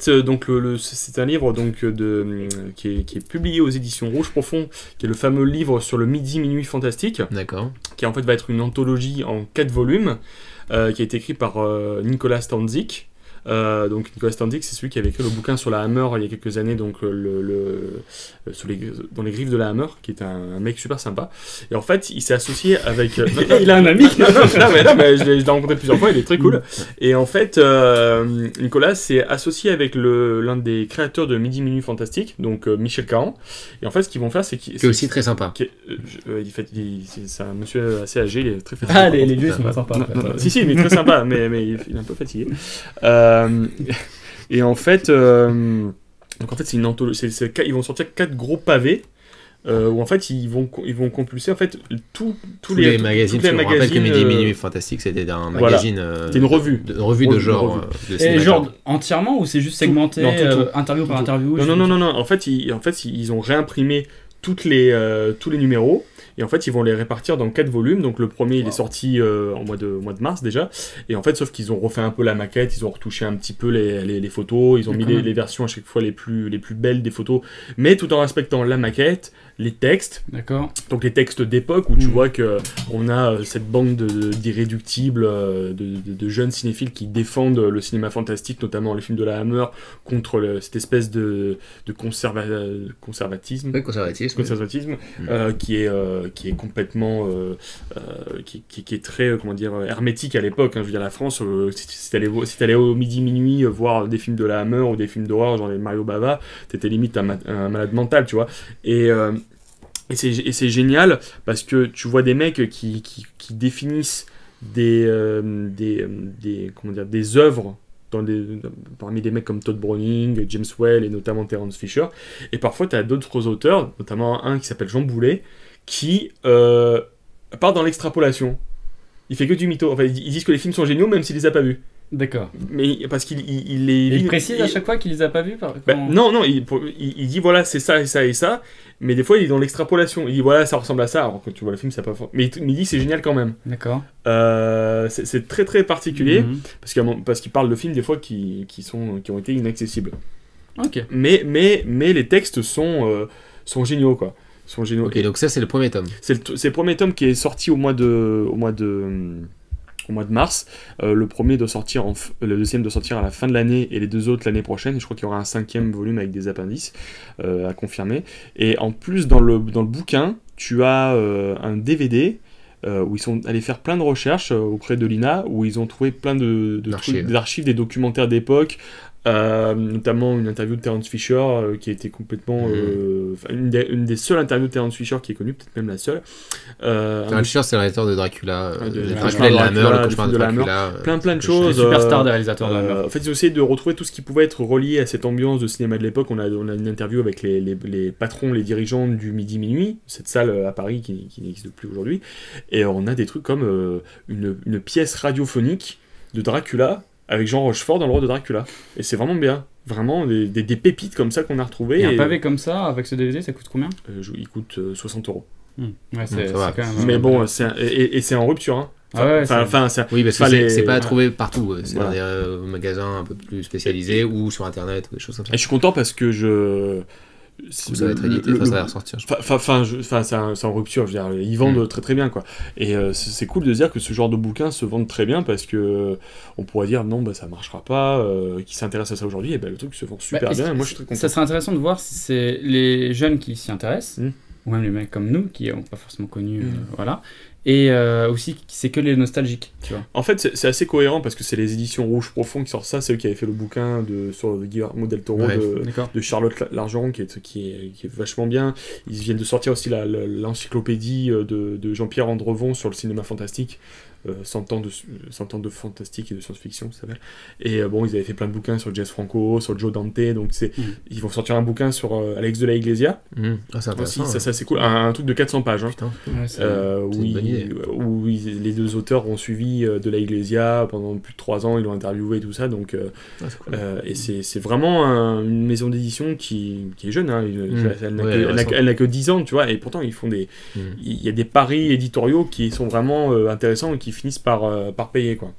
Donc c'est un livre donc, qui est publié aux éditions Rouge Profond, qui est le fameux livre sur le midi minuit fantastique. D'accord. Qui en fait va être une anthologie en 4 volumes, qui a été écrit par Nicolas Stanzik. Donc Nicolas Stanzik, c'est celui qui avait écrit le bouquin sur la Hammer il y a quelques années, donc dans les griffes de la Hammer, qui est un mec super sympa. Et en fait, il s'est associé avec... il a un ami. non, mais je l'ai rencontré plusieurs fois, il est très cool. Et en fait, Nicolas s'est associé avec l'un des créateurs de Midi Minuit Fantastique, donc Michel Caron. Et en fait, ce qu'ils vont faire, c'est qu'il... C'est aussi très sympa. C'est un monsieur assez âgé, il est très fatigué. Ah, les vieux, ils sont pas sympas. Si, mais très sympa, mais il est un peu fatigué. Et en fait, donc en fait, c'est une anthologie. Ils vont sortir 4 gros pavés où en fait ils vont compulser en fait tous les magazines. Je me rappelle que Midi Minuit Fantastique, c'était un magazine. C'était une revue. Une revue de genre. Et genre entièrement ou c'est juste segmenté, interview par interview? Non. En fait, ils ont réimprimé tous les numéros. Et en fait, ils vont les répartir dans 4 volumes. Donc le premier, il est sorti en mois de mars déjà. Et en fait, sauf qu'ils ont refait un peu la maquette, ils ont retouché un petit peu les photos, ils ont mis les versions à chaque fois les plus belles des photos, mais tout en respectant la maquette, les textes. D'accord. Donc les textes d'époque où tu vois qu'on a cette bande d'irréductibles, de jeunes cinéphiles qui défendent le cinéma fantastique, notamment les films de la Hammer, contre cette espèce de conservatisme. Oui, conservatisme. Qui est complètement qui est très comment dire hermétique à l'époque, hein. Je veux dire, la France, si t'allais au midi minuit voir des films de la Hammer ou des films d'horreur genre les Mario Bava, t'étais limite un malade mental, tu vois. Et c'est génial parce que tu vois des mecs qui définissent des œuvres parmi des mecs comme Todd Browning, James Whale et notamment Terence Fisher. Et parfois tu as d'autres auteurs, notamment un qui s'appelle Jean Boulet, qui part dans l'extrapolation. Il fait que du mytho. Enfin, ils disent que les films sont géniaux même s'il les a pas vus. D'accord. Mais parce qu'il il précise à chaque fois qu'il les a pas vus non, il dit voilà, c'est ça et ça et ça, mais des fois il est dans l'extrapolation. Il dit voilà, ça ressemble à ça, alors que tu vois le film, ça pas mais il dit c'est génial quand même. D'accord. C'est très très particulier parce qu'il parle de films des fois qui ont été inaccessibles. Ok. Mais les textes sont géniaux quoi. Ok, donc ça c'est le premier tome. C'est le premier tome qui est sorti au mois de mars. Le premier doit sortir, le deuxième doit sortir à la fin de l'année et les 2 autres l'année prochaine. Et je crois qu'il y aura un 5e volume avec des appendices à confirmer. Et en plus, dans le bouquin, tu as un DVD où ils sont allés faire plein de recherches auprès de l'INA, où ils ont trouvé plein d'archives, des documentaires d'époque. Notamment une interview de Terence Fisher qui a été complètement une des seules interviews de Terence Fisher qui est connue, peut-être même la seule. Terence Fisher, c'est le réalisateur de Dracula, le cauchemar de la Hammer, le cauchemar de Dracula, plein de choses. Superstar des réalisateurs de la Hammer. En fait, ils ont essayé de retrouver tout ce qui pouvait être relié à cette ambiance de cinéma de l'époque. On a une interview avec les patrons, les dirigeants du Midi Minuit, cette salle à Paris qui n'existe plus aujourd'hui, et on a des trucs comme une pièce radiophonique de Dracula avec Jean Rochefort dans le rôle de Dracula. Et c'est vraiment bien. Vraiment des pépites comme ça qu'on a retrouvé. Et un pavé comme ça, avec ce DVD, ça coûte combien ? Il coûte 60 €. Ouais, c'est quand même... Mais bon, c'est en rupture. Hein. Oui, parce que c'est pas à trouver partout. C'est dans des magasins un peu plus spécialisés ou sur Internet ou des choses comme ça. Et je suis content parce que ça va être édité, ça va ressortir. C'est en rupture, je veux dire, ils vendent très très bien quoi. Et c'est cool de dire que ce genre de bouquins se vendent très bien parce que on pourrait dire non, ça marchera pas, qui s'intéresse à ça aujourd'hui, et le truc se vend super bien. Et moi je suis très content. Ça serait intéressant de voir si c'est les jeunes qui s'y intéressent, ou même les mecs comme nous qui n'ont pas forcément connu, voilà. Et aussi, c'est que les nostalgiques, tu vois. En fait, c'est assez cohérent parce que c'est les éditions Rouge Profond qui sortent ça. C'est eux qui avaient fait le bouquin sur Guillermo del Toro de Charlotte Largeron qui est vachement bien. Ils viennent de sortir aussi l'encyclopédie de Jean-Pierre Andrevon sur le cinéma fantastique. 100 ans de fantastique et de science-fiction, ça s'appelle. Et ils avaient fait plein de bouquins sur Jess Franco, sur Joe Dante, donc ils vont sortir un bouquin sur Alex de la Iglesia. C'est intéressant. Ça c'est cool, un truc de 400 pages. Hein. Putain. Où les 2 auteurs ont suivi de la Iglesia pendant plus de 3 ans, ils l'ont interviewé et tout ça, donc cool. et c'est vraiment une maison d'édition qui est jeune, hein. Elle n'a que 10 ans, tu vois, et pourtant ils font il y a des paris éditoriaux qui sont vraiment intéressants et qui finissent par payer quoi.